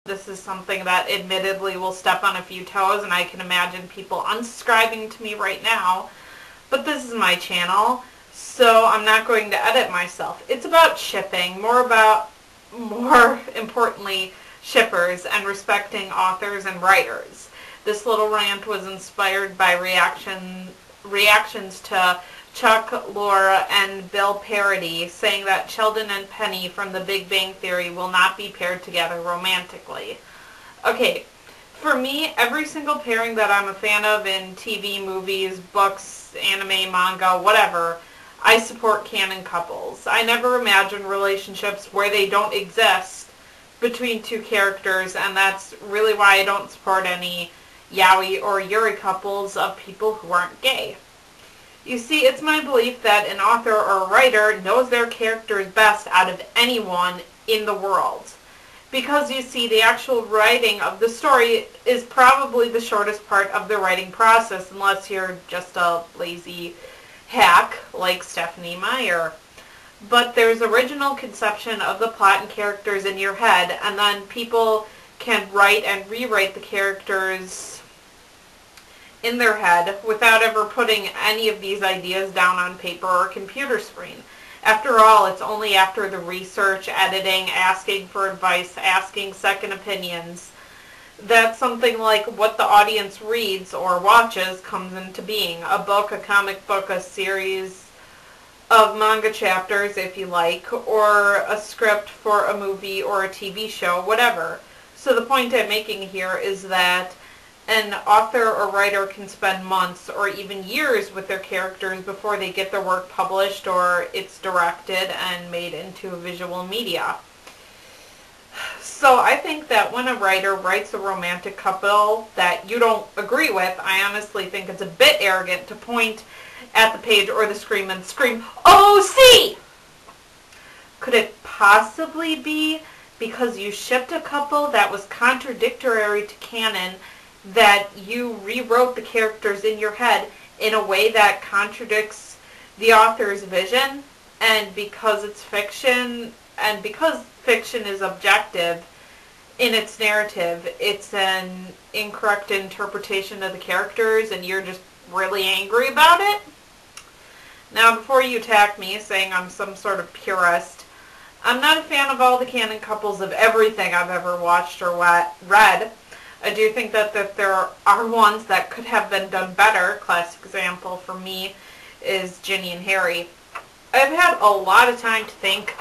This is something that admittedly will step on a few toes, and I can imagine people unsubscribing to me right now. But this is my channel, so I'm not going to edit myself. It's about shipping, more importantly, shippers and respecting authors and writers. This little rant was inspired by reactions to Chuck, Laura, and Bill Parody saying that Sheldon and Penny from The Big Bang Theory will not be paired together romantically. Okay, for me, every single pairing that I'm a fan of in TV, movies, books, anime, manga, whatever, I support canon couples. I never imagine relationships where they don't exist between two characters, and that's really why I don't support any yaoi or yuri couples of people who aren't gay. You see, it's my belief that an author or writer knows their characters best out of anyone in the world. Because you see, the actual writing of the story is probably the shortest part of the writing process, unless you're just a lazy hack like Stephanie Meyer. But there's original conception of the plot and characters in your head, and then people can write and rewrite the characters in their head without ever putting any of these ideas down on paper or computer screen. After all, it's only after the research, editing, asking for advice, asking second opinions, that something like what the audience reads or watches comes into being. A book, a comic book, a series of manga chapters, if you like, or a script for a movie or a TV show, whatever. So the point I'm making here is that an author or writer can spend months or even years with their characters before they get their work published or it's directed and made into visual media. So I think that when a writer writes a romantic couple that you don't agree with, I honestly think it's a bit arrogant to point at the page or the screen and scream, "OC!" Could it possibly be because you shipped a couple that was contradictory to canon, that you rewrote the characters in your head in a way that contradicts the author's vision? And because it's fiction, and because fiction is objective in its narrative, it's an incorrect interpretation of the characters, and you're just really angry about it? Now, before you attack me saying I'm some sort of purist, I'm not a fan of all the canon couples of everything I've ever watched or read. I do think that there are ones that could have been done better. Classic example for me is Ginny and Harry. I've had a lot of time to think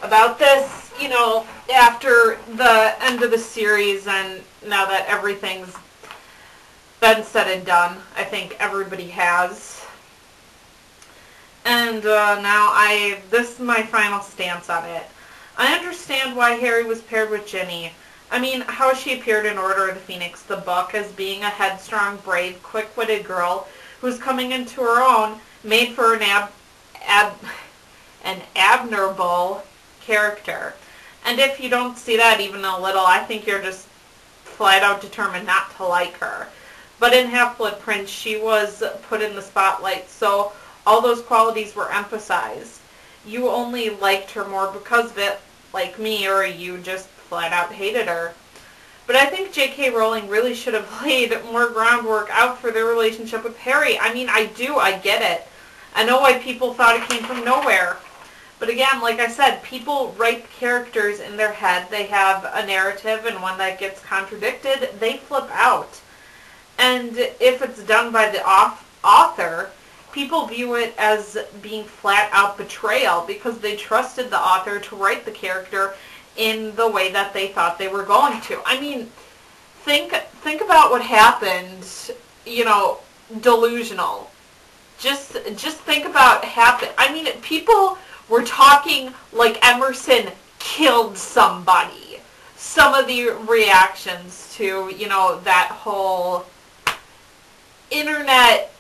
about this, you know, after the end of the series, and now that everything's been said and done. I think everybody has. And now this is my final stance on it. I understand why Harry was paired with Ginny. I mean, how she appeared in Order of the Phoenix, the book, as being a headstrong, brave, quick-witted girl who's coming into her own, made for an admirable character. And if you don't see that even a little, I think you're just flat out determined not to like her. But in Half-Blood Prince, she was put in the spotlight, so all those qualities were emphasized. You only liked her more because of it, like me, or you just flat out hated her. But I think J.K. Rowling really should have laid more groundwork out for their relationship with Harry. I mean, I get it. I know why people thought it came from nowhere. But again, like I said, people write characters in their head. They have a narrative, and when that gets contradicted, they flip out. And if it's done by the author, people view it as being flat out betrayal because they trusted the author to write the character in the way that they thought they were going to. I mean, think about what happened, you know, delusional. Just think about I mean, people were talking like Emerson killed somebody. Some of the reactions to, you know, that whole internet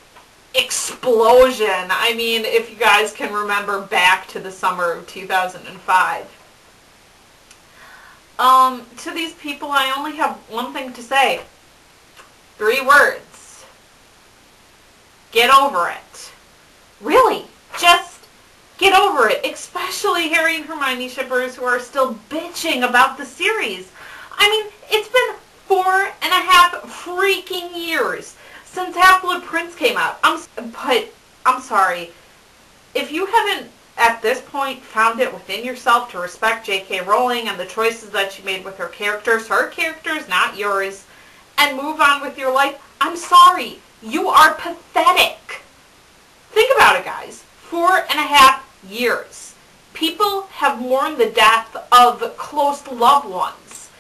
explosion. I mean, if you guys can remember back to the summer of 2005. To these people, I only have one thing to say. 3 words. Get over it. Really, just get over it. Especially Harry and Hermione shippers who are still bitching about the series. I mean, years since Half-Blood Prince came out. But I'm sorry. If you haven't, at this point, found it within yourself to respect J.K. Rowling and the choices that she made with her characters, not yours, and move on with your life, I'm sorry. You are pathetic. Think about it, guys. 4.5 years. People have mourned the death of close loved ones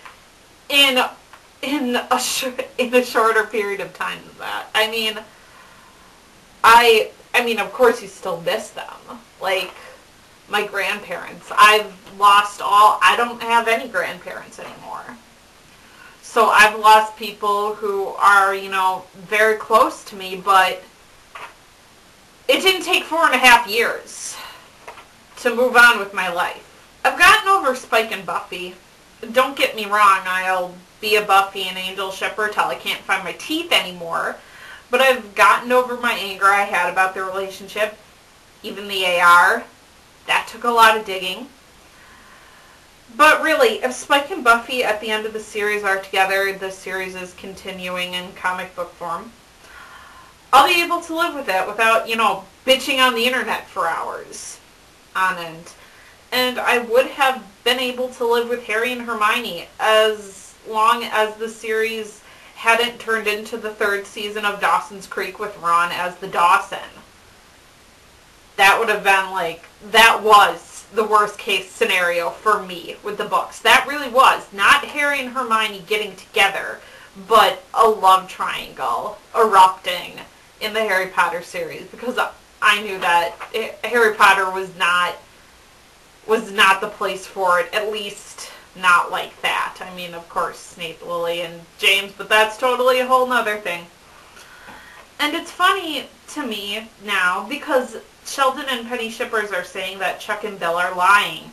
in a shorter period of time than that. I mean, of course you still miss them. Like, my grandparents. I've lost I don't have any grandparents anymore. So I've lost people who are, very close to me, but it didn't take 4.5 years to move on with my life. I've gotten over Spike and Buffy. Don't get me wrong, I'll be a Buffy and Angel shipper till I can't find my teeth anymore. But I've gotten over my anger I had about their relationship. Even the AR. That took a lot of digging. But really, if Spike and Buffy at the end of the series are together, the series is continuing in comic book form, I'll be able to live with it without, bitching on the internet for hours on end. And I would have been able to live with Harry and Hermione as long as the series hadn't turned into the 3rd season of Dawson's Creek with Ron as the Dawson. That would have been that was the worst case scenario for me with the books. That really was. Not Harry and Hermione getting together, but a love triangle erupting in the Harry Potter series, because I knew that Harry Potter was not the place for it, at least not like that. I mean, of course, Snape, Lily, and James, but that's totally a whole nother thing. And it's funny to me now, because Sheldon and Penny shippers are saying that Chuck and Bill are lying.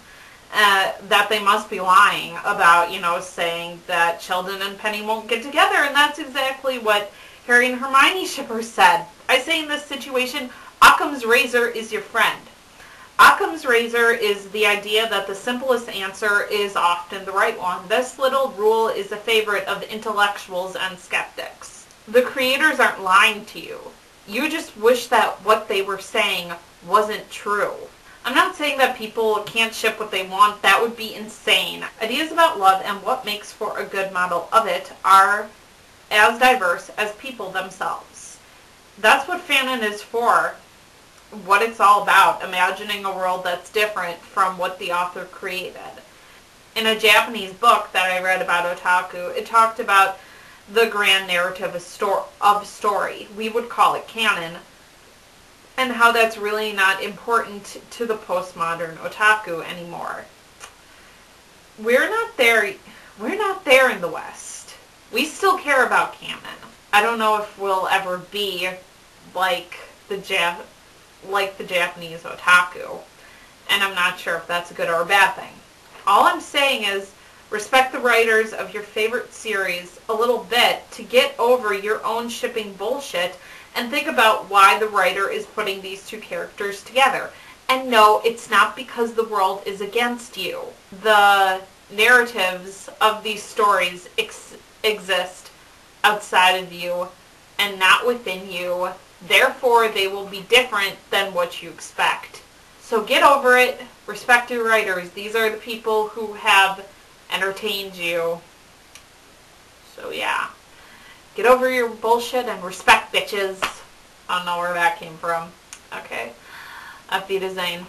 That they must be lying about, saying that Sheldon and Penny won't get together, and that's exactly what Harry and Hermione shippers said. I say in this situation, Occam's razor is your friend. Occam's razor is the idea that the simplest answer is often the right one. This little rule is a favorite of intellectuals and skeptics. The creators aren't lying to you. You just wish that what they were saying wasn't true. I'm not saying that people can't ship what they want. That would be insane. Ideas about love and what makes for a good model of it are as diverse as people themselves. That's what fanon is for. What it's all about, imagining a world that's different from what the author created. In a Japanese book that I read about otaku, it talked about the grand narrative of story. We would call it canon, and how that's really not important to the postmodern otaku anymore. We're not there in the West. We still care about canon. I don't know if we'll ever be like the Japanese otaku, and I'm not sure if that's a good or a bad thing. All I'm saying is respect the writers of your favorite series a little bit to get over your own shipping bullshit and think about why the writer is putting these two characters together. And no, it's not because the world is against you. The narratives of these stories exist outside of you and not within you. Therefore, they will be different than what you expect. So get over it. Respect your writers. These are the people who have entertained you. So yeah. Get over your bullshit and respect, bitches. I don't know where that came from. Okay. Auf Wiedersehen.